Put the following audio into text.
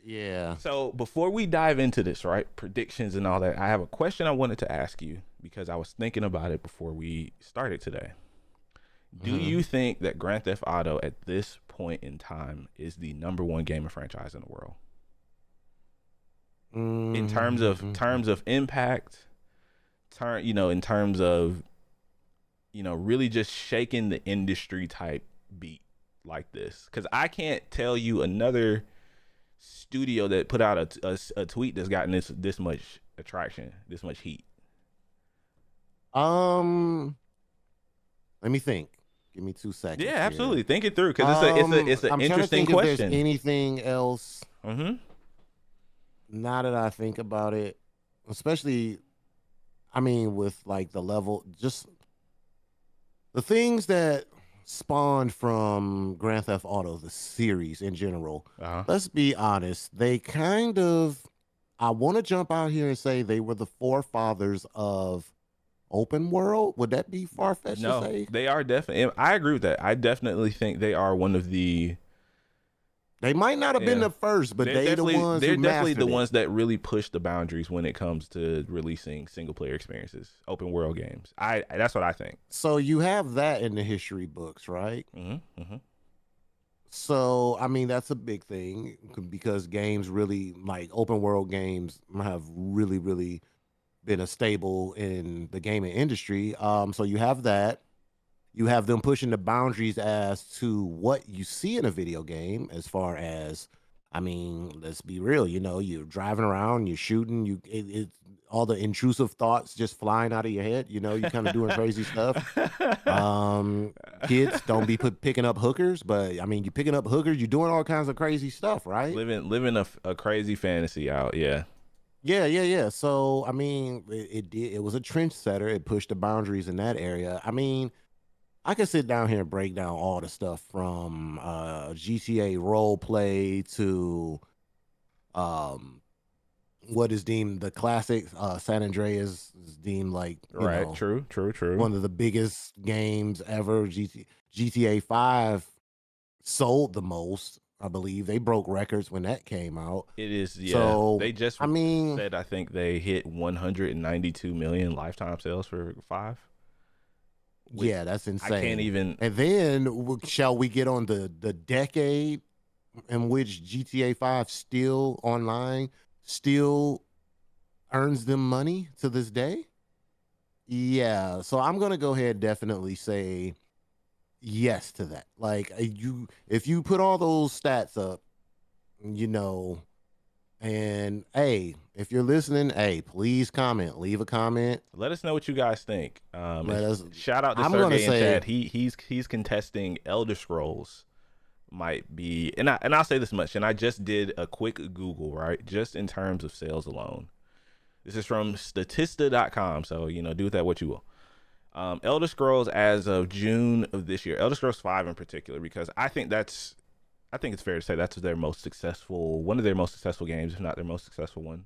Yeah. So before we dive into this, right, predictions and all that, I have a question I wanted to ask you because I was thinking about it before we started today. Do Hmm. you think that Grand Theft Auto at this point in time is the number one gaming franchise in the world in terms of impact? In terms of really just shaking the industry type beat like this. Because I can't tell you another studio that put out a tweet that's gotten this much attraction, this much heat. Um, Let me think. Give me two Yeah, seconds here. absolutely. Think it through because it's an I'm trying to interesting think if there's question. anything else. Mm-hmm. Now that I think about it, especially, I mean, with like the level, just the things that spawned from Grand Theft Auto, the series in general. Uh-huh. Let's be honest, they kind of, I want to jump out here and say they were the forefathers of open world. Would that be far fetched to No, say? they are definitely. I agree with that. I definitely think they are one of the. They might not have been Yeah, the first, but they're they the definitely ones who they're definitely the mastered it. ones that really push the boundaries when it comes to releasing single player experiences, open world games. I That's what I think. So you have that in the history books, right? Mm-hmm. Mm-hmm. So I mean that's a big thing because games really like open world games have really been a stable in the gaming industry. So you have that. You have them pushing the boundaries as to what you see in a video game, as far as, I mean, let's be real. You're driving around, you're shooting, all the intrusive thoughts just flying out of your head. You kind of doing crazy stuff. Um, Kids don't be picking up hookers, but I mean, you picking up hookers, you're doing all kinds of crazy stuff, right? living a crazy fantasy out. Yeah. Yeah. So I mean, it was a trench setter. It pushed the boundaries in that area. I mean, I could sit down here and break down all the stuff from GTA role play to um, what is deemed the classic. San Andreas is deemed like Right. True. True. True. one of the biggest games ever. GTA 5 sold the most, I believe. They broke records when that came out. It is. Yeah. So They just I mean, said I think they hit 192 million lifetime sales for five, which yeah, that's I can't insane. even. And then shall we get on the decade in which GTA 5 still online, still earns them money to this day? Yeah, so I'm gonna go ahead and definitely say yes to that. Like if you put all those stats up, you know, and hey, if you're listening, hey, please comment, leave a comment. Let us know what you guys think. Let us. Shout out to I'm gonna Sergey in say chat. He's contesting Elder Scrolls might be, and I'll say this much. And I just did a quick Google, right, just in terms of sales alone. This is from Statista.com, so do with that what you will. Elder Scrolls as of June of this year, Elder Scrolls 5 in particular, because I think it's fair to say that's one of their most successful games, if not their most successful one.